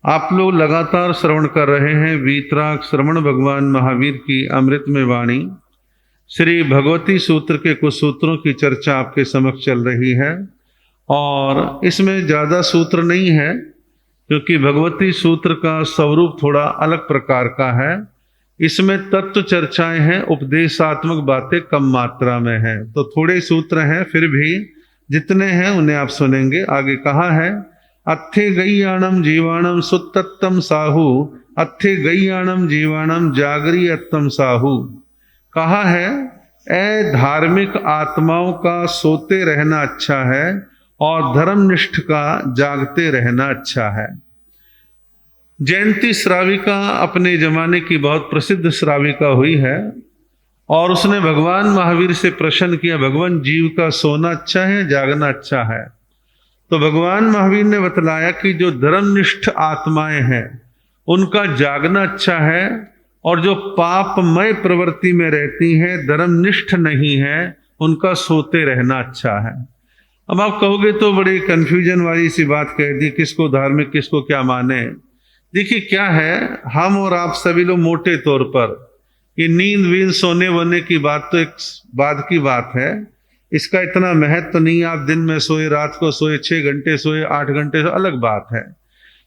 आप लोग लगातार श्रवण कर रहे हैं वीतराग श्रवण भगवान महावीर की अमृतमय वाणी। श्री भगवती सूत्र के कुछ सूत्रों की चर्चा आपके समक्ष चल रही है और इसमें ज़्यादा सूत्र नहीं है क्योंकि भगवती सूत्र का स्वरूप थोड़ा अलग प्रकार का है। इसमें तत्व चर्चाएं हैं, उपदेशात्मक बातें कम मात्रा में हैं, तो थोड़े सूत्र हैं, फिर भी जितने हैं उन्हें आप सुनेंगे। आगे कहा है, अत्थे गय्याणम जीवाणम सुत्तत्तम साहू, अत्थे गय्याणम जीवाणम जागरियत्तम साहू। कहा है, ए धार्मिक आत्माओं का सोते रहना अच्छा है और धर्मनिष्ठ का जागते रहना अच्छा है। जयंती श्राविका अपने जमाने की बहुत प्रसिद्ध श्राविका हुई है और उसने भगवान महावीर से प्रश्न किया, भगवान जीव का सोना अच्छा है जागना अच्छा है? तो भगवान महावीर ने बतलाया कि जो धर्मनिष्ठ आत्माएं हैं उनका जागना अच्छा है और जो पापमय प्रवृत्ति में रहती हैं, धर्मनिष्ठ नहीं है, उनका सोते रहना अच्छा है। अब आप कहोगे तो बड़ी कंफ्यूजन वाली सी बात कह दी, किसको धार्मिक किसको क्या माने। देखिए क्या है, हम और आप सभी लोग मोटे तौर पर ये नींद वींद सोने वोने की बात तो एक बाद की बात है, इसका इतना महत्व तो नहीं। आप दिन में सोए, रात को सोए, 6 घंटे सोए, 8 घंटे सोए, अलग बात है।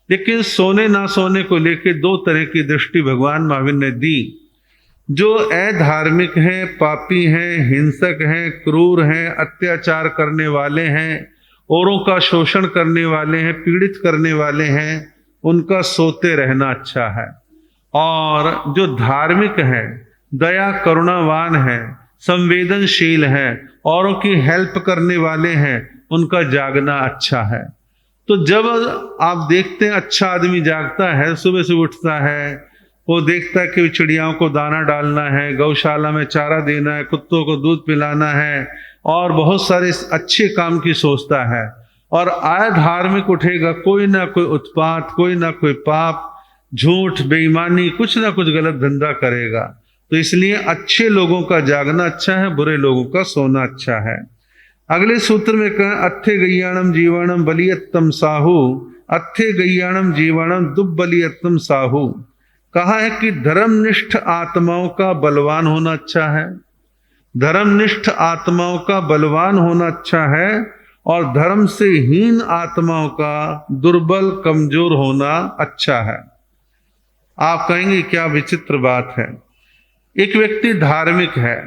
लेकिन सोने ना सोने को लेकर दो तरह की दृष्टि भगवान महावीर ने दी। जो अधार्मिक हैं, पापी हैं, हिंसक हैं, क्रूर हैं, अत्याचार करने वाले हैं, औरों का शोषण करने वाले हैं, पीड़ित करने वाले हैं, उनका सोते रहना अच्छा है। और जो धार्मिक हैं, दया करुणावान हैं, संवेदनशील हैं, औरों की हेल्प करने वाले हैं, उनका जागना अच्छा है। तो जब आप देखते हैं अच्छा आदमी जागता है, सुबह से उठता है, वो देखता है कि चिड़ियाओं को दाना डालना है, गौशाला में चारा देना है, कुत्तों को दूध पिलाना है और बहुत सारे अच्छे काम की सोचता है, और अधार्मिक उठेगा, कोई ना कोई उत्पात, कोई ना कोई पाप, झूठ, बेईमानी, कुछ ना कुछ गलत धंधा करेगा। तो इसलिए अच्छे लोगों का जागना अच्छा है, बुरे लोगों का सोना अच्छा है। अगले सूत्र में कहा, अत्थे गय्याणम जीवाणम बलियत्तम साहू, अत्थे गय्याणम जीवाणम दुब्बलियत्तम साहू। कहा है कि धर्मनिष्ठ आत्माओं का बलवान होना अच्छा है, धर्मनिष्ठ आत्माओं का बलवान होना अच्छा है, और धर्म से हीन आत्माओं का दुर्बल कमजोर होना अच्छा है। आप कहेंगे क्या विचित्र बात है। एक व्यक्ति धार्मिक है,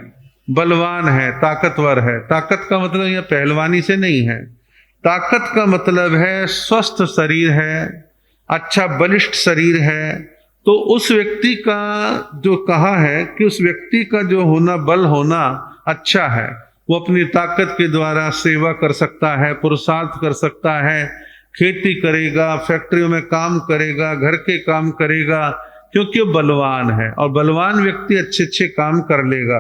बलवान है, ताकतवर है। ताकत का मतलब यह पहलवानी से नहीं है, ताकत का मतलब है स्वस्थ शरीर है, अच्छा बलिष्ठ शरीर है। तो उस व्यक्ति का जो कहा है कि उस व्यक्ति का जो होना, बल होना अच्छा है, वो अपनी ताकत के द्वारा सेवा कर सकता है, पुरुषार्थ कर सकता है, खेती करेगा, फैक्ट्रियों में काम करेगा, घर के काम करेगा, क्योंकि वो बलवान है। और बलवान व्यक्ति अच्छे अच्छे काम कर लेगा।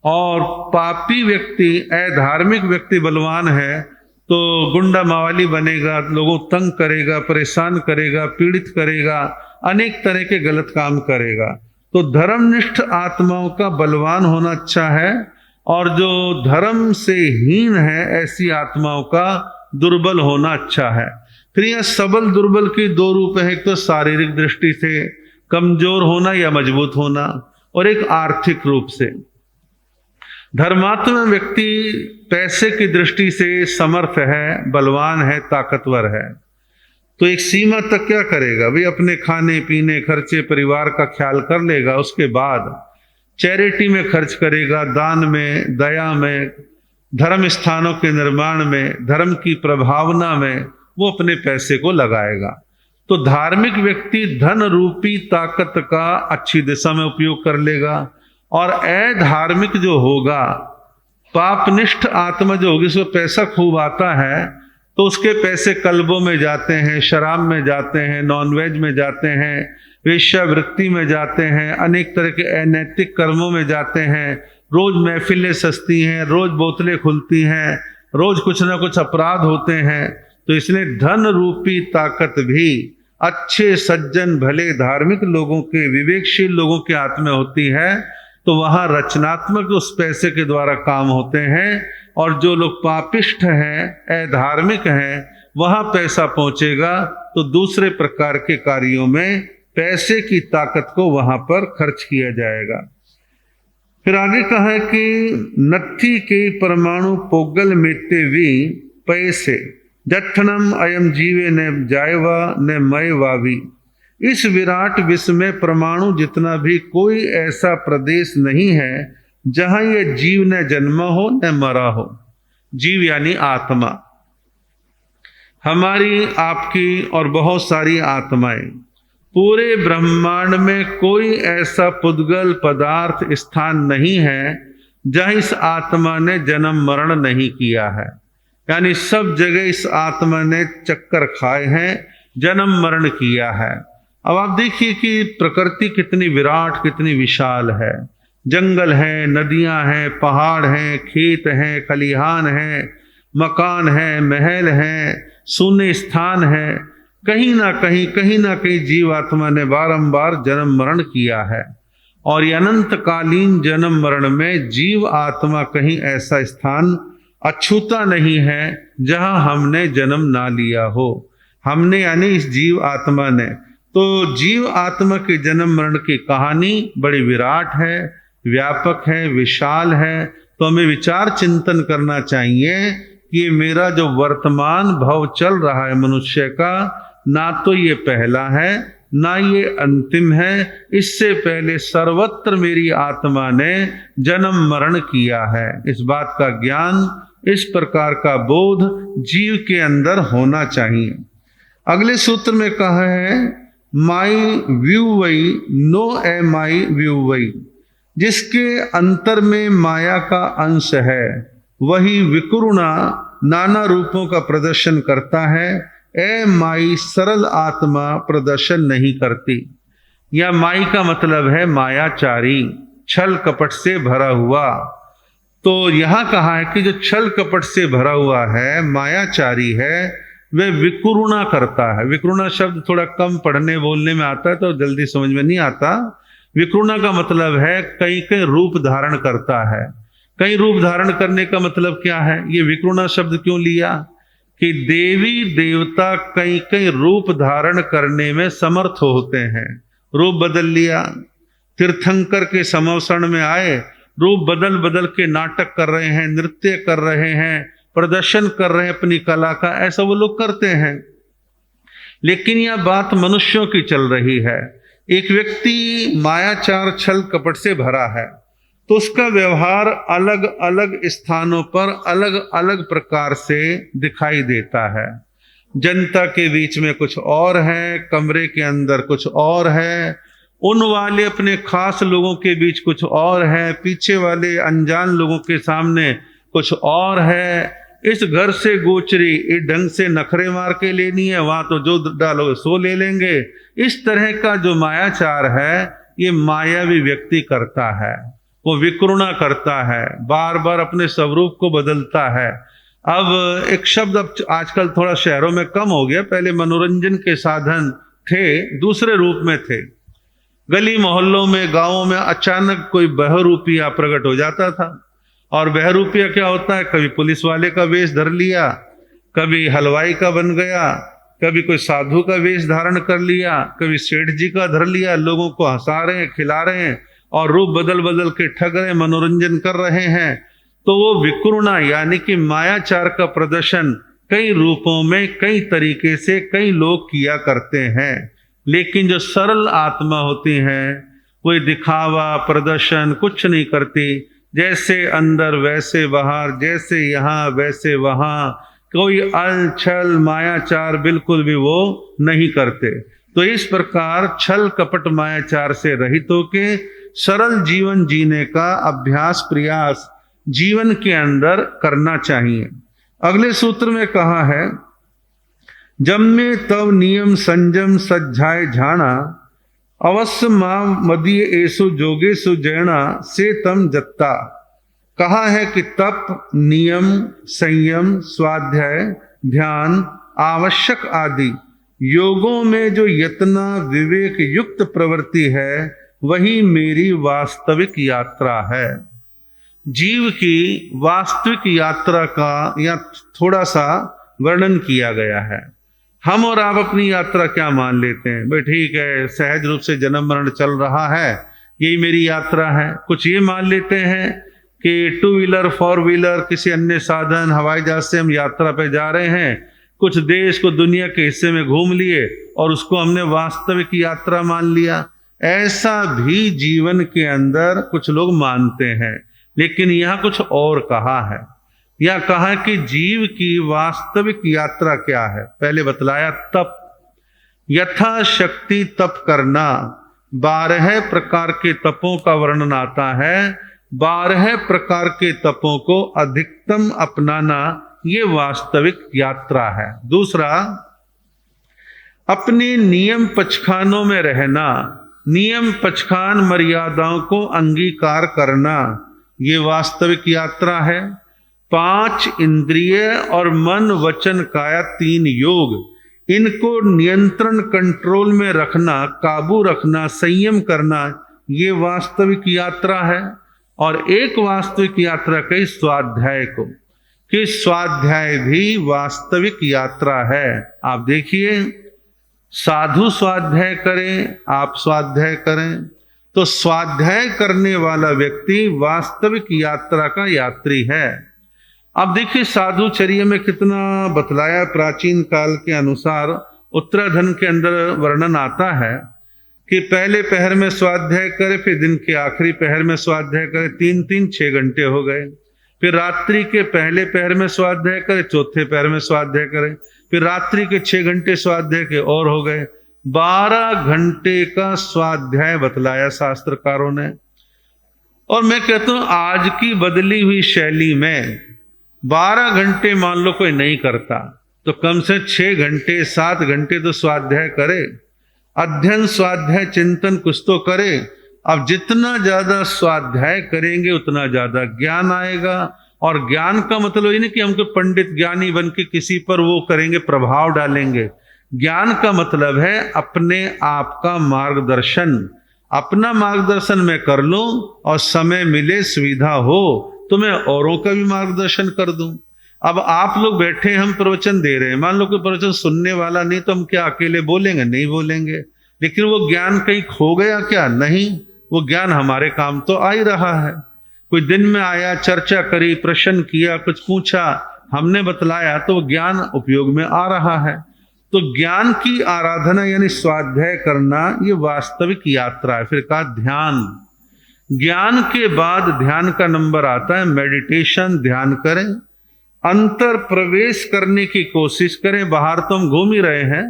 और पापी व्यक्ति, अधार्मिक व्यक्ति बलवान है तो गुंडा मावाली बनेगा, लोगों को तंग करेगा, परेशान करेगा, पीड़ित करेगा, अनेक तरह के गलत काम करेगा। तो धर्मनिष्ठ आत्माओं का बलवान होना अच्छा है, और जो धर्म से हीन है ऐसी आत्माओं का दुर्बल होना अच्छा है। फिर यह सबल दुर्बल के दो रूप है, एक तो शारीरिक दृष्टि से कमजोर होना या मजबूत होना, और एक आर्थिक रूप से। धर्मात्मा व्यक्ति पैसे की दृष्टि से समर्थ है, बलवान है, ताकतवर है, तो एक सीमा तक क्या करेगा भाई, अपने खाने पीने खर्चे, परिवार का ख्याल कर लेगा, उसके बाद चैरिटी में खर्च करेगा, दान में, दया में, धर्म स्थानों के निर्माण में, धर्म की प्रभावना में वो अपने पैसे को लगाएगा। तो धार्मिक व्यक्ति धन रूपी ताकत का अच्छी दिशा में उपयोग कर लेगा, और अधार्मिक जो होगा, पापनिष्ठ आत्मा जो होगी, उसको पैसा खूब आता है तो उसके पैसे कल्बों में जाते हैं, शराब में जाते हैं, नॉनवेज में जाते हैं, वेश्यावृत्ति में जाते हैं, अनेक तरह के अनैतिक कर्मों में जाते हैं। रोज महफिलें सजती हैं, रोज बोतलें खुलती हैं, रोज कुछ ना कुछ अपराध होते हैं। तो इसलिए धन रूपी ताकत भी अच्छे सज्जन भले धार्मिक लोगों के, विवेकशील लोगों के हाथ में होती है, तो वहां रचनात्मक उस पैसे के द्वारा काम होते हैं। और जो लोग पापिष्ठ हैं, अधार्मिक हैं, वहां पैसा पहुंचेगा तो दूसरे प्रकार के कार्यों में पैसे की ताकत को वहां पर खर्च किया जाएगा। फिर आगे कहा है कि नत्थी के परमाणु पोगल मेते वी पैसे जठनम अयम जीवे न जायवा न मय वावी। इस विराट विश्व में परमाणु जितना भी कोई ऐसा प्रदेश नहीं है जहां यह जीव न जन्मा हो न मरा हो। जीव यानी आत्मा, हमारी आपकी और बहुत सारी आत्माएं, पूरे ब्रह्मांड में कोई ऐसा पुद्गल पदार्थ स्थान नहीं है जहां इस आत्मा ने जन्म मरण नहीं किया है। यानी सब जगह इस आत्मा ने चक्कर खाए हैं, जन्म मरण किया है। अब आप देखिए कि प्रकृति कितनी विराट, कितनी विशाल है। जंगल है, नदियां हैं, पहाड़ हैं, खेत हैं, खलिहान हैं, मकान है, महल हैं, शून्य स्थान है। कहीं ना कहीं जीवात्मा ने बारंबार जन्म मरण किया है। और ये अनंतकालीन जन्म मरण में जीव आत्मा कहीं ऐसा स्थान अछूता नहीं है जहां हमने जन्म ना लिया हो। हमने यानी इस जीव आत्मा ने। तो जीव आत्मा के जन्म मरण की कहानी बड़ी विराट है, व्यापक है, विशाल है। तो हमें विचार चिंतन करना चाहिए कि मेरा जो वर्तमान भव चल रहा है मनुष्य का, ना तो ये पहला है ना ये अंतिम है। इससे पहले सर्वत्र मेरी आत्मा ने जन्म मरण किया है। इस बात का ज्ञान, इस प्रकार का बोध जीव के अंदर होना चाहिए। अगले सूत्र में कहा है माई व्यू वई नो ए माई व्यू वई। जिसके अंतर में माया का अंश है वही विकुरुणा नाना रूपों का प्रदर्शन करता है। ए माई सरल आत्मा प्रदर्शन नहीं करती। या माई का मतलब है मायाचारी, छल कपट से भरा हुआ। तो यहां कहा है कि जो छल कपट से भरा हुआ है, मायाचारी है, वह विकुरुणा करता है। विकुरुणा शब्द थोड़ा कम पढ़ने बोलने में आता है तो जल्दी समझ में नहीं आता। विकुरुणा का मतलब है कई कई रूप धारण करता है। कई रूप धारण करने का मतलब क्या है? ये विकुरुणा शब्द क्यों लिया? कि देवी देवता कई कई रूप धारण करने में समर्थ होते हैं। रूप बदल लिया, तीर्थंकर के समवसरण में आए, रूप बदल बदल के नाटक कर रहे हैं, नृत्य कर रहे हैं, प्रदर्शन कर रहे हैं अपनी कला का, ऐसा वो लोग करते हैं। लेकिन यह बात मनुष्यों की चल रही है। एक व्यक्ति मायाचार छल कपट से भरा है तो उसका व्यवहार अलग अलग स्थानों पर अलग अलग प्रकार से दिखाई देता है। जनता के बीच में कुछ और है, कमरे के अंदर कुछ और है, उन वाले अपने खास लोगों के बीच कुछ और है, पीछे वाले अनजान लोगों के सामने कुछ और है। इस घर से गोचरी इस ढंग से नखरे मार के लेनी है, वहां तो जो डालोगे सो ले लेंगे। इस तरह का जो मायाचार है ये मायावी व्यक्ति करता है। वो विकुरुणा करता है, बार बार अपने स्वरूप को बदलता है। अब एक शब्द अब आजकल थोड़ा शहरों में कम हो गया, पहले मनोरंजन के साधन थे, दूसरे रूप में थे। गली मोहल्लों में, गांवों में अचानक कोई बहरूपिया प्रकट हो जाता था। और बहरूपिया क्या होता है? कभी पुलिस वाले का वेश धर लिया, कभी हलवाई का बन गया, कभी कोई साधु का वेश धारण कर लिया, कभी सेठ जी का धर लिया। लोगों को हंसा रहे हैं, खिला रहे हैं और रूप बदल बदल के ठग रहे, मनोरंजन कर रहे हैं। तो वो विकुरुणा यानी कि मायाचार का प्रदर्शन कई रूपों में, कई तरीके से कई लोग किया करते हैं। लेकिन जो सरल आत्मा होती है वो दिखावा प्रदर्शन कुछ नहीं करती। जैसे अंदर वैसे बाहर, जैसे यहाँ वैसे वहाँ, कोई अल छल मायाचार बिल्कुल भी वो नहीं करते। तो इस प्रकार छल कपट मायाचार से रहित होके सरल जीवन जीने का अभ्यास प्रयास जीवन के अंदर करना चाहिए। अगले सूत्र में कहा है जम्मे तव नियम संयम सज्जाए झाणा अवश्य मां मदीय एसु जोगेसु जैणा से तम जत्ता। कहा है कि तप, नियम, संयम, स्वाध्याय, ध्यान, आवश्यक आदि योगों में जो यत्ना विवेक युक्त प्रवृत्ति है वही मेरी वास्तविक यात्रा है। जीव की वास्तविक यात्रा का या थोड़ा सा वर्णन किया गया है। हम और आप अपनी यात्रा क्या मान लेते हैं? भाई ठीक है, सहज रूप से जन्म मरण चल रहा है, यही मेरी यात्रा है। कुछ ये मान लेते हैं कि टू व्हीलर, फोर व्हीलर, किसी अन्य साधन, हवाई जहाज से हम यात्रा पे जा रहे हैं, कुछ देश को दुनिया के हिस्से में घूम लिए और उसको हमने वास्तविक यात्रा मान लिया। ऐसा भी जीवन के अंदर कुछ लोग मानते हैं, लेकिन यह कुछ और कहा है। यह कहा कि जीव की वास्तविक यात्रा क्या है। पहले बतलाया तप, यथाशक्ति तप करना। 12 प्रकार के तपों का वर्णन आता है। 12 प्रकार के तपों को अधिकतम अपनाना, ये वास्तविक यात्रा है। दूसरा, अपने नियम पचखानों में रहना, नियम पचखान मर्यादाओं को अंगीकार करना, ये वास्तविक यात्रा है। 5 इंद्रिय और मन वचन काया 3 योग, इनको नियंत्रण कंट्रोल में रखना, काबू रखना, संयम करना, ये वास्तविक यात्रा है। और एक वास्तविक यात्रा कही स्वाध्याय को, कि स्वाध्याय भी वास्तविक यात्रा है। आप देखिए, साधु स्वाध्याय करें, आप स्वाध्याय करें, तो स्वाध्याय करने वाला व्यक्ति वास्तविक यात्रा का यात्री है। अब देखिए साधुचर्य में कितना बतलाया। प्राचीन काल के अनुसार उत्तराधन के अंदर वर्णन आता है कि पहले पहर में स्वाध्याय करे, फिर दिन के आखिरी पहर में स्वाध्याय करे, 3-3 6 घंटे हो गए। फिर रात्रि के पहले पहर में स्वाध्याय करे, चौथे पहर में स्वाध्याय करे, फिर रात्रि के 6 घंटे स्वाध्याय के और हो गए। 12 घंटे का स्वाध्याय बतलाया शास्त्रकारों ने। और मैं कहता हूं आज की बदली हुई शैली में 12 घंटे मान लो कोई नहीं करता, तो कम से 6 घंटे 7 घंटे तो स्वाध्याय करे, अध्ययन स्वाध्याय चिंतन कुछ तो करे। अब जितना ज्यादा स्वाध्याय करेंगे उतना ज्यादा ज्ञान आएगा। और ज्ञान का मतलब ये नहीं कि हमको पंडित ज्ञानी बन के किसी पर वो करेंगे, प्रभाव डालेंगे। ज्ञान का मतलब है अपने आप का मार्गदर्शन। अपना मार्गदर्शन मैं कर लूं और समय मिले, सुविधा हो तो मैं औरों का भी मार्गदर्शन कर दूं। अब आप लोग बैठे, हम प्रवचन दे रहे हैं, मान लो कोई प्रवचन सुनने वाला नहीं, तो हम क्या अकेले बोलेंगे? नहीं बोलेंगे। लेकिन वो ज्ञान कहीं खो गया क्या? नहीं, वो ज्ञान हमारे काम तो आ ही रहा है। कोई दिन में आया, चर्चा करी, प्रश्न किया, कुछ पूछा, हमने बतलाया, तो वो ज्ञान उपयोग में आ रहा है। तो ज्ञान की आराधना यानी स्वाध्याय करना, ये वास्तविक यात्रा है। फिर कहा ध्यान। ज्ञान के बाद ध्यान का नंबर आता है मेडिटेशन। ध्यान करें, अंतर प्रवेश करने की कोशिश करें। बाहर तो हम घूम ही रहे हैं,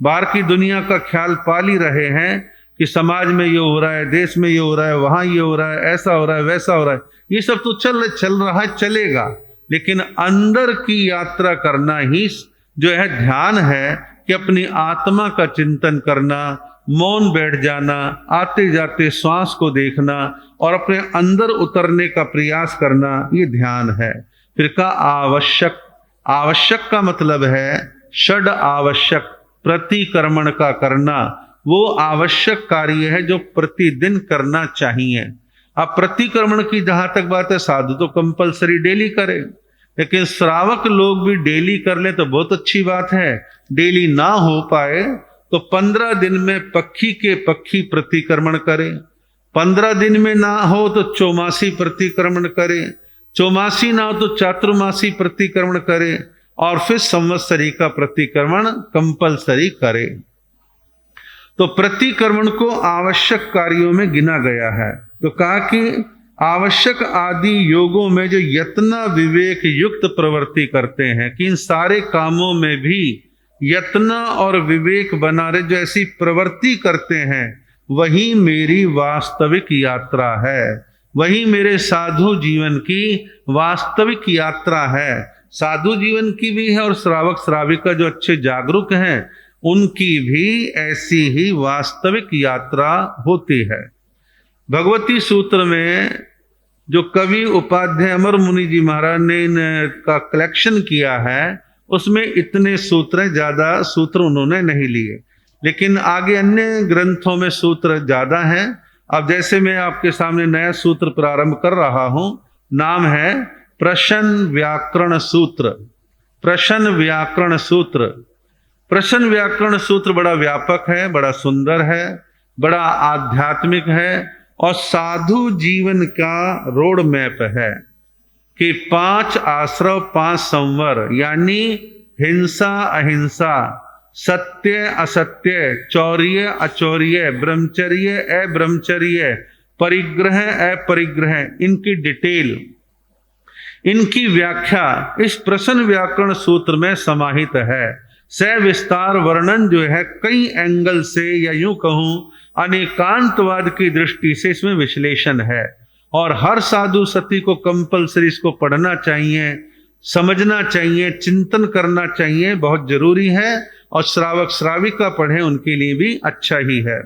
बाहर की दुनिया का ख्याल पाल ही रहे हैं कि समाज में ये हो रहा है, देश में ये हो रहा है, वहां ये हो रहा है, ऐसा हो रहा है, वैसा हो रहा है। ये सब तो चल रहा है, चलेगा। लेकिन अंदर की यात्रा करना ही जो है ध्यान है, कि अपनी आत्मा का चिंतन करना, मौन बैठ जाना, आते जाते श्वास को देखना और अपने अंदर उतरने का प्रयास करना, ये ध्यान है। फिर का आवश्यक। आवश्यक का मतलब है षड आवश्यक, प्रतिक्रमण का करना। वो आवश्यक कार्य है जो प्रतिदिन करना चाहिए। अब प्रतिक्रमण की जहां तक बात है, साधु तो कंपलसरी डेली करे, लेकिन श्रावक लोग भी डेली कर ले तो बहुत अच्छी बात है। डेली ना हो पाए तो 15 दिन में पक्षी के पक्षी प्रतिक्रमण करे, 15 दिन में ना हो तो चौमासी प्रतिक्रमण करे, चौमासी ना हो तो चातुर्मासी प्रतिक्रमण करे, और फिर संवत्सरी का प्रतिक्रमण कंपलसरी करे। तो प्रतिक्रमण को आवश्यक कार्यों में गिना गया है। तो कहा कि आवश्यक आदि योगों में जो यत्न विवेक युक्त प्रवृत्ति करते हैं, कि इन सारे कामों में भी यत्न और विवेक बना रहे, जो ऐसी प्रवृत्ति करते हैं, वही मेरी वास्तविक यात्रा है, वही मेरे साधु जीवन की वास्तविक यात्रा है। साधु जीवन की भी है और श्रावक श्राविका जो अच्छे जागरूक हैं, उनकी भी ऐसी ही वास्तविक यात्रा होती है। भगवती सूत्र में जो कवि उपाध्याय अमर मुनि जी महाराज ने इनका कलेक्शन किया है, उसमें इतने सूत्र हैं, ज्यादा सूत्र उन्होंने नहीं लिए, लेकिन आगे अन्य ग्रंथों में सूत्र ज्यादा हैं। अब जैसे मैं आपके सामने नया सूत्र प्रारंभ कर रहा हूं, नाम है प्रश्न व्याकरण सूत्र। प्रश्न व्याकरण सूत्र। प्रश्न व्याकरण सूत्र बड़ा व्यापक है, बड़ा सुंदर है, बड़ा आध्यात्मिक है और साधु जीवन का रोड मैप है कि 5 आश्रव 5 संवर, यानी हिंसा अहिंसा, सत्य असत्य, चौर्य अचौर्य, ब्रह्मचर्य अब्रह्मचर्य, परिग्रह अपरिग्रह, इनकी डिटेल, इनकी व्याख्या इस प्रश्न व्याकरण सूत्र में समाहित है। सविस्तार वर्णन जो है कई एंगल से, या यूं कहूं अनेकांतवाद की दृष्टि से इसमें विश्लेषण है और हर साधु सती को कंपलसरी इसको पढ़ना चाहिए, समझना चाहिए, चिंतन करना चाहिए, बहुत जरूरी है। और श्रावक श्राविका पढ़े उनके लिए भी अच्छा ही है।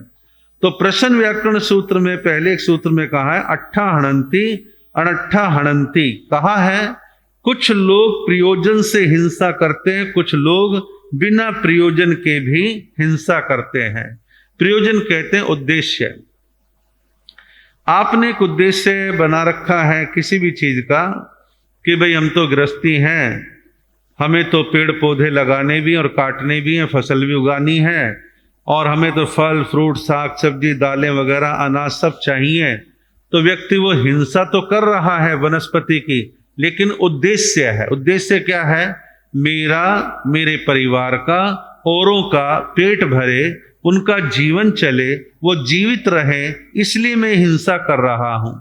तो प्रश्न व्याकरण सूत्र में पहले एक सूत्र में कहा है अट्ठा हणंती अनट्ठा हणंती, कहा है कुछ लोग प्रयोजन से हिंसा करते हैं, कुछ लोग बिना प्रयोजन के भी हिंसा करते हैं। प्रयोजन कहते हैं उद्देश्य। आपने एक उद्देश्य बना रखा है किसी भी चीज का कि भाई हम तो गृहस्थी हैं, हमें तो पेड़ पौधे लगाने भी और काटने भी हैं, फसल भी उगानी है और हमें तो फल फ्रूट साग सब्जी दालें वगैरह अनाज सब चाहिए। तो व्यक्ति वो हिंसा तो कर रहा है वनस्पति की, लेकिन उद्देश्य है। उद्देश्य क्या है? मेरा, मेरे परिवार का, औरों का पेट भरे, उनका जीवन चले, वो जीवित रहे, इसलिए मैं हिंसा कर रहा हूं।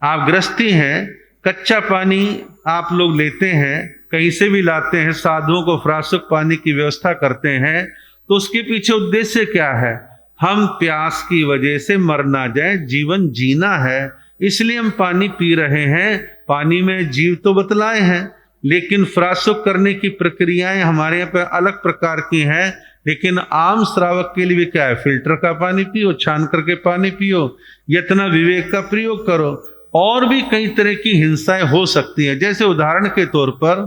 आप गृहस्थी हैं, कच्चा पानी आप लोग लेते हैं, कहीं से भी लाते हैं, साधुओं को फ्रासुक पानी की व्यवस्था करते हैं, तो उसके पीछे उद्देश्य क्या है? हम प्यास की वजह से मर ना जाए, जीवन जीना है, इसलिए हम पानी पी रहे हैं। पानी में जीव तो बतलाए हैं, लेकिन फ्रासुक करने की प्रक्रियाएं हमारे यहाँ पे अलग प्रकार की हैं। लेकिन आम श्रावक के लिए भी क्या है? फिल्टर का पानी पियो, छान करके पानी पियो, यत्ना विवेक का प्रयोग करो। और भी कई तरह की हिंसाएं हो सकती हैं। जैसे उदाहरण के तौर पर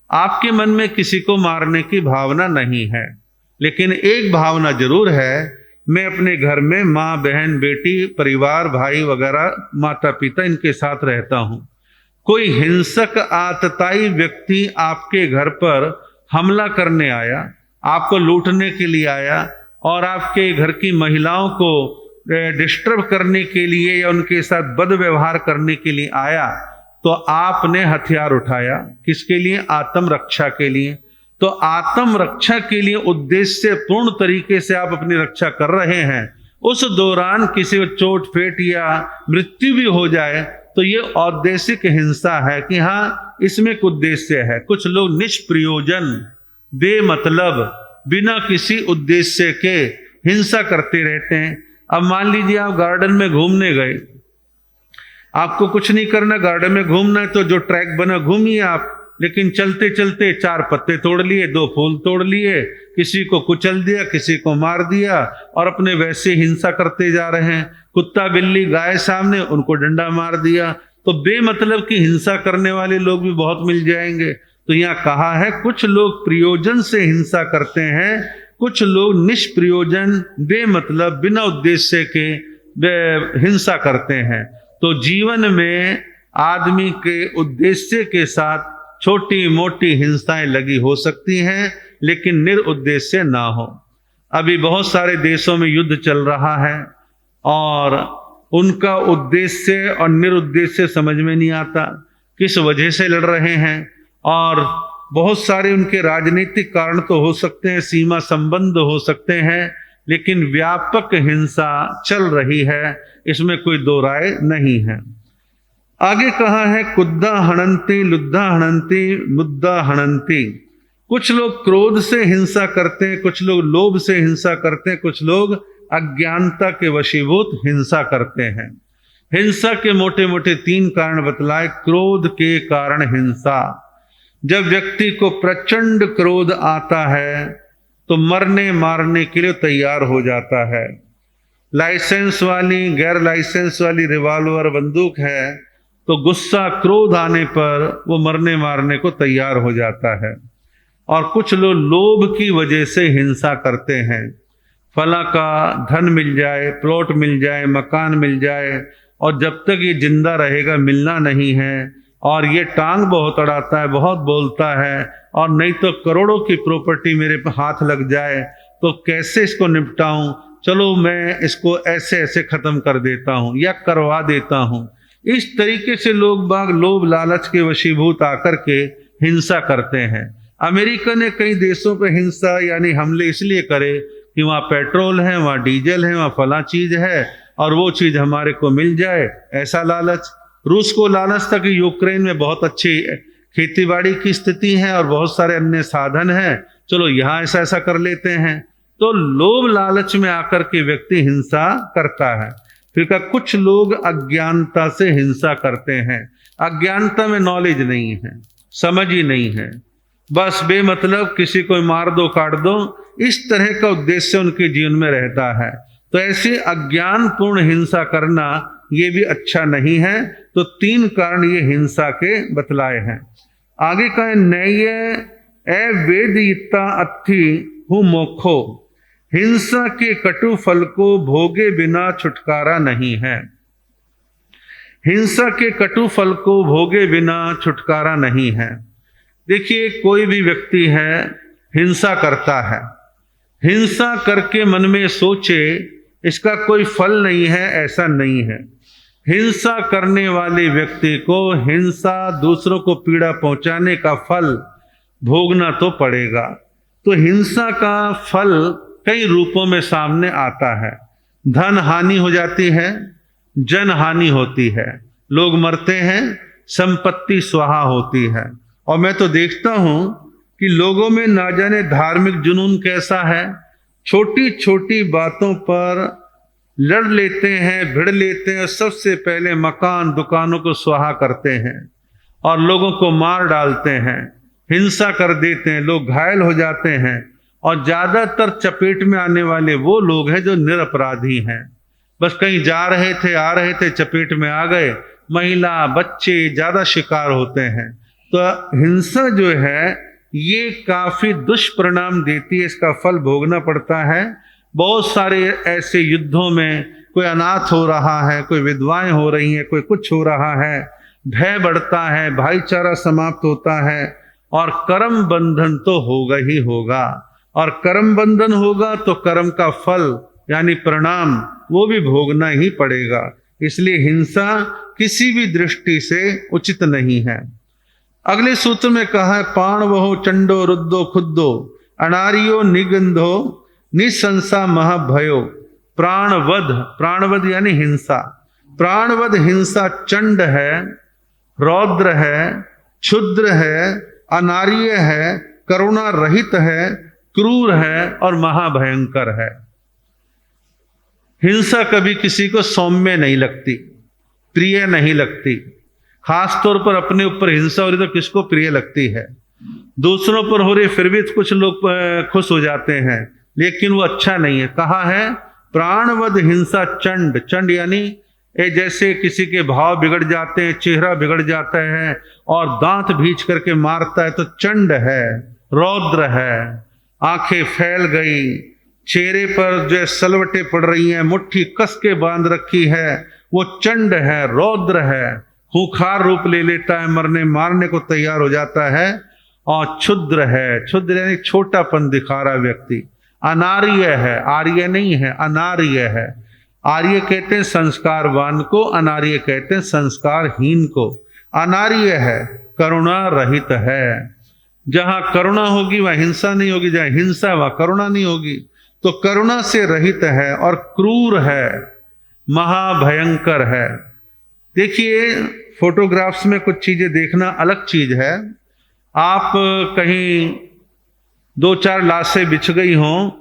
आपके मन में किसी को मारने की भावना नहीं है, लेकिन एक भावना जरूर है, मैं अपने घर में माँ बहन बेटी परिवार भाई वगैरह माता पिता इनके साथ रहता हूं। कोई हिंसक आतताई व्यक्ति आपके घर पर हमला करने आया, आपको लूटने के लिए आया और आपके घर की महिलाओं को डिस्टर्ब करने के लिए या उनके साथ बद व्यवहार करने के लिए आया, तो आपने हथियार उठाया। किसके लिए? आत्मरक्षा के लिए। तो आत्मरक्षा के लिए उद्देश्य पूर्ण तरीके से आप अपनी रक्षा कर रहे हैं। उस दौरान किसी को चोट फेट या मृत्यु भी हो जाए तो ये औद्देशिक हिंसा है कि हाँ इसमें एक उद्देश्य है। कुछ लोग निष्प्रयोजन बेमतलब बिना किसी उद्देश्य के हिंसा करते रहते हैं। अब मान लीजिए आप गार्डन में घूमने गए, आपको कुछ नहीं करना, गार्डन में घूमना है तो जो ट्रैक बना घूमिए आप, लेकिन चलते चलते 4 पत्ते तोड़ लिए, 2 फूल तोड़ लिए, किसी को कुचल दिया, किसी को मार दिया और अपने वैसे हिंसा करते जा रहे हैं। कुत्ता बिल्ली गाय सामने, उनको डंडा मार दिया। तो बेमतलब की हिंसा करने वाले लोग भी बहुत मिल जाएंगे। तो यहाँ कहा है कुछ लोग प्रयोजन से हिंसा करते हैं, कुछ लोग निष्प्रयोजन बेमतलब बिना उद्देश्य के हिंसा करते हैं। तो जीवन में आदमी के उद्देश्य के साथ छोटी मोटी हिंसाएं लगी हो सकती हैं, लेकिन निरुद्देश्य ना हो। अभी बहुत सारे देशों में युद्ध चल रहा है और उनका उद्देश्य और निरुद्देश्य समझ में नहीं आता, किस वजह से लड़ रहे हैं। और बहुत सारे उनके राजनीतिक कारण तो हो सकते हैं, सीमा संबंध हो सकते हैं, लेकिन व्यापक हिंसा चल रही है, इसमें कोई दो राय नहीं है। आगे कहा है कुद्दा हणंती लुद्धा हणंती मुद्दा हणंती। कुछ लोग क्रोध से हिंसा करते हैं, कुछ लोग लोभ से हिंसा करते हैं, कुछ लोग अज्ञानता के वशीभूत हिंसा करते हैं। हिंसा के मोटे मोटे 3 कारण बतलाए। क्रोध के कारण हिंसा, जब व्यक्ति को प्रचंड क्रोध आता है तो मरने मारने के लिए तैयार हो जाता है। लाइसेंस वाली गैर लाइसेंस वाली रिवॉल्वर बंदूक है तो गुस्सा क्रोध आने पर वो मरने मारने को तैयार हो जाता है। और कुछ लोग लोभ की वजह से हिंसा करते हैं। फला का धन मिल जाए, प्लॉट मिल जाए, मकान मिल जाए, और जब तक ये जिंदा रहेगा मिलना नहीं है, और ये टांग बहुत अड़ाता है, बहुत बोलता है, और नहीं तो करोड़ों की प्रॉपर्टी मेरे पे हाथ लग जाए तो कैसे इसको निपटाऊं, चलो मैं इसको ऐसे ऐसे खत्म कर देता हूं या करवा देता हूं। इस तरीके से लोग बाग लोभ लालच के वशीभूत आकर के हिंसा करते हैं। अमेरिका ने कई देशों पर हिंसा यानी हमले इसलिए करे कि वहाँ पेट्रोल है, वहाँ डीजल है, वहाँ फला चीज है और वो चीज हमारे को मिल जाए, ऐसा लालच। रूस को लालच था कि यूक्रेन में बहुत अच्छी खेतीबाड़ी की स्थिति है और बहुत सारे अन्य साधन हैं, चलो यहाँ ऐसा ऐसा कर लेते हैं। तो लोभ लालच में आकर के व्यक्ति हिंसा करता है। फिर का कुछ लोग अज्ञानता से हिंसा करते हैं। अज्ञानता में नॉलेज नहीं है, समझ ही नहीं है, बस बेमतलब किसी को मार दो काट दो, इस तरह का उद्देश्य उनके जीवन में रहता है। तो ऐसे अज्ञानपूर्ण हिंसा करना ये भी अच्छा नहीं है। तो 3 कारण ये हिंसा के बतलाए हैं। आगे का नैय अवेदयिता अत्थि हु मोक्षो, हिंसा के कटु फल को भोगे बिना छुटकारा नहीं है। हिंसा के कटु फल को भोगे बिना छुटकारा नहीं है। देखिए, कोई भी व्यक्ति है हिंसा करता है, हिंसा करके मन में सोचे इसका कोई फल नहीं है, ऐसा नहीं है। हिंसा करने वाले व्यक्ति को हिंसा दूसरों को पीड़ा पहुंचाने का फल भोगना तो पड़ेगा। तो हिंसा का फल कई रूपों में सामने आता है। धन हानि हो जाती है, जन हानि होती है, लोग मरते हैं, संपत्ति स्वाहा होती है। और मैं तो देखता हूं कि लोगों में ना जाने धार्मिक जुनून कैसा है, छोटी छोटी बातों पर लड़ लेते हैं, भिड़ लेते हैं, सबसे पहले मकान दुकानों को स्वाहा करते हैं और लोगों को मार डालते हैं, हिंसा कर देते हैं, लोग घायल हो जाते हैं। और ज्यादातर चपेट में आने वाले वो लोग हैं जो निरपराधी हैं, बस कहीं जा रहे थे आ रहे थे चपेट में आ गए। महिला बच्चे ज्यादा शिकार होते हैं। तो हिंसा जो है ये काफी दुष्परिणाम देती है, इसका फल भोगना पड़ता है। बहुत सारे ऐसे युद्धों में कोई अनाथ हो रहा है, कोई विधवाएं हो रही हैं, कोई कुछ हो रहा है, भय बढ़ता है, भाईचारा समाप्त होता है और कर्म बंधन तो होगा ही होगा। और कर्म बंधन होगा तो कर्म का फल यानी परिणाम वो भी भोगना ही पड़ेगा। इसलिए हिंसा किसी भी दृष्टि से उचित नहीं है। अगले सूत्र में कहा है, पाणवहो चंडो रुद्धो खुद्दो अनारियो निगंधो निसंसा महाभयो प्राणवध। प्राणवध यानी हिंसा। प्राणवध हिंसा चंड है, रौद्र है, क्षुद्र है, अनार्य है, करुणा रहित है, क्रूर है और महाभयंकर है। हिंसा कभी किसी को सौम्य नहीं लगती, प्रिय नहीं लगती। खास तौर पर अपने ऊपर हिंसा हो रही तो किसको प्रिय लगती है। दूसरों पर हो रही फिर भी कुछ लोग खुश हो जाते हैं, लेकिन वो अच्छा नहीं है। कहा है प्राणवध हिंसा चंड। चंड यानी जैसे किसी के भाव बिगड़ जाते हैं, चेहरा बिगड़ जाता है और दांत भींच करके मारता है तो चंड है, रौद्र है। आंखें फैल गई, चेहरे पर जो सलवटें पड़ रही हैं, मुट्ठी कस के बांध रखी है, वो चंड है, रौद्र है। खूंखार रूप ले लेता है, मरने मारने को तैयार हो जाता है। और क्षुद्र है, क्षुद्र यानी छोटापन दिखा रहा व्यक्ति। अनार्य है, आर्य नहीं है, अनार्य है। आर्य कहते हैं संस्कारवान को, अनार्य कहते हैं संस्कारहीन को। अनार्य है, करुणा रहित है। जहां करुणा होगी वहां हिंसा नहीं होगी, जहां हिंसा वहां करुणा नहीं होगी। तो करुणा से रहित है और क्रूर है, महाभयंकर है। देखिए, फोटोग्राफ्स में कुछ चीजें देखना अलग चीज है। आप कहीं 2-4 लाशें बिछ गई हों,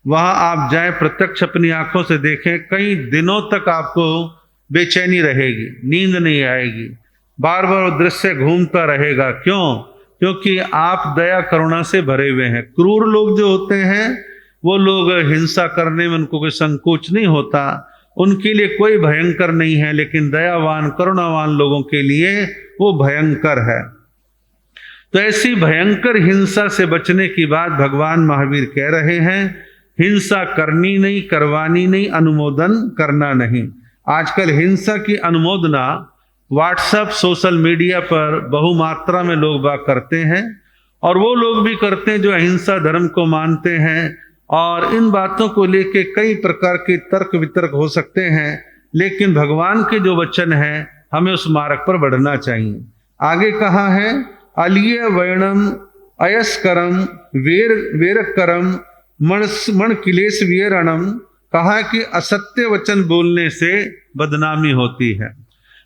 वहां आप जाएं, प्रत्यक्ष अपनी आंखों से देखें, कई दिनों तक आपको बेचैनी रहेगी, नींद नहीं आएगी, बार बार वो दृश्य घूमता रहेगा। क्यों? क्योंकि आप दया करुणा से भरे हुए हैं। क्रूर लोग जो होते हैं वो लोग हिंसा करने में उनको कोई संकोच नहीं होता, उनके लिए कोई भयंकर नहीं है, लेकिन दयावान करुणावान लोगों के लिए वो भयंकर है। तो ऐसी भयंकर हिंसा से बचने की बात भगवान महावीर कह रहे हैं। हिंसा करनी नहीं, करवानी नहीं, अनुमोदन करना नहीं। आजकल हिंसा की अनुमोदना व्हाट्सएप सोशल मीडिया पर बहुमात्रा में लोग बात करते हैं, और वो लोग भी करते हैं जो अहिंसा धर्म को मानते हैं। और इन बातों को लेके कई प्रकार के तर्क वितर्क हो सकते हैं, लेकिन भगवान के जो वचन हैं हमें उस मार्ग पर बढ़ना चाहिए। आगे कहा है, अलिय वर्णम अयस्करम वेरकरम मण किलेश वियरणम, कहा कि असत्य वचन बोलने से बदनामी होती है।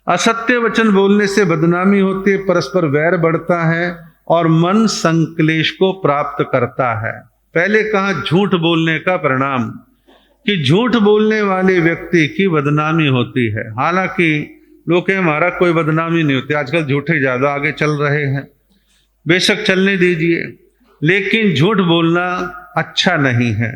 असत्य वचन बोलने से बदनामी होती है, परस्पर वैर बढ़ता है और मन संक्लेश को प्राप्त करता है। पहले कहा झूठ बोलने का परिणाम, कि झूठ बोलने वाले व्यक्ति की बदनामी होती है। हालांकि लोग कहें हमारा कोई बदनामी नहीं होती, आजकल झूठे ज्यादा आगे चल रहे हैं, बेशक चलने दीजिए, लेकिन झूठ बोलना अच्छा नहीं है।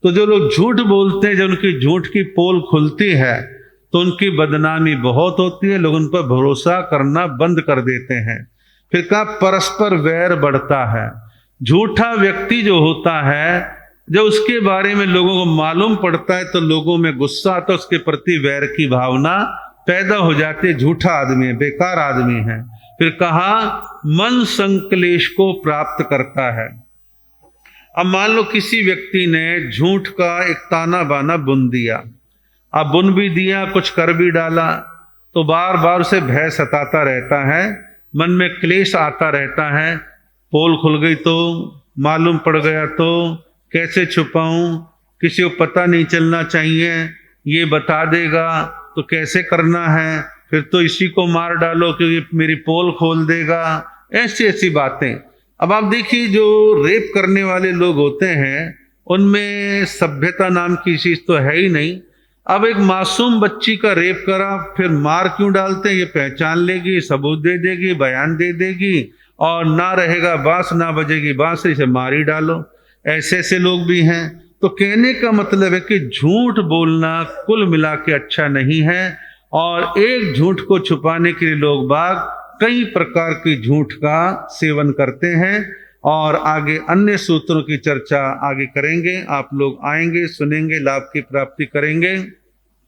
तो जो लोग झूठ बोलते हैं, जब उनकी झूठ की पोल खुलती है तो उनकी बदनामी बहुत होती है, लोग उन पर भरोसा करना बंद कर देते हैं। फिर कहा परस्पर वैर बढ़ता है। झूठा व्यक्ति जो होता है, जब उसके बारे में लोगों को मालूम पड़ता है तो लोगों में गुस्सा आता है, उसके प्रति वैर की भावना पैदा हो जाती है। झूठा आदमी है, बेकार आदमी है। फिर कहा मन संक्लेश को प्राप्त करता है। अब मान लो किसी व्यक्ति ने झूठ का एक ताना बाना बुन दिया, अब बुन भी दिया, कुछ कर भी डाला, तो बार बार उसे भय सताता रहता है, मन में क्लेश आता रहता है। पोल खुल गई तो, मालूम पड़ गया तो, कैसे छुपाऊं, किसी को पता नहीं चलना चाहिए, ये बता देगा तो कैसे करना है, फिर तो इसी को मार डालो क्योंकि मेरी पोल खोल देगा, ऐसी ऐसी बातें। अब आप देखिए, जो रेप करने वाले लोग होते हैं उनमें सभ्यता नाम की चीज तो है ही नहीं। अब एक मासूम बच्ची का रेप करा, फिर मार क्यों डालते हैं? ये पहचान लेगी, सबूत दे देगी, बयान दे देगी, और ना रहेगा बांस ना बजेगी बांसुरी, से मार ही डालो। ऐसे ऐसे लोग भी हैं। तो कहने का मतलब है कि झूठ बोलना कुल मिला के अच्छा नहीं है, और एक झूठ को छुपाने के लिए लोग बाग कई प्रकार की झूठ का सेवन करते हैं। और आगे अन्य सूत्रों की चर्चा आगे करेंगे, आप लोग आएंगे, सुनेंगे, लाभ की प्राप्ति करेंगे।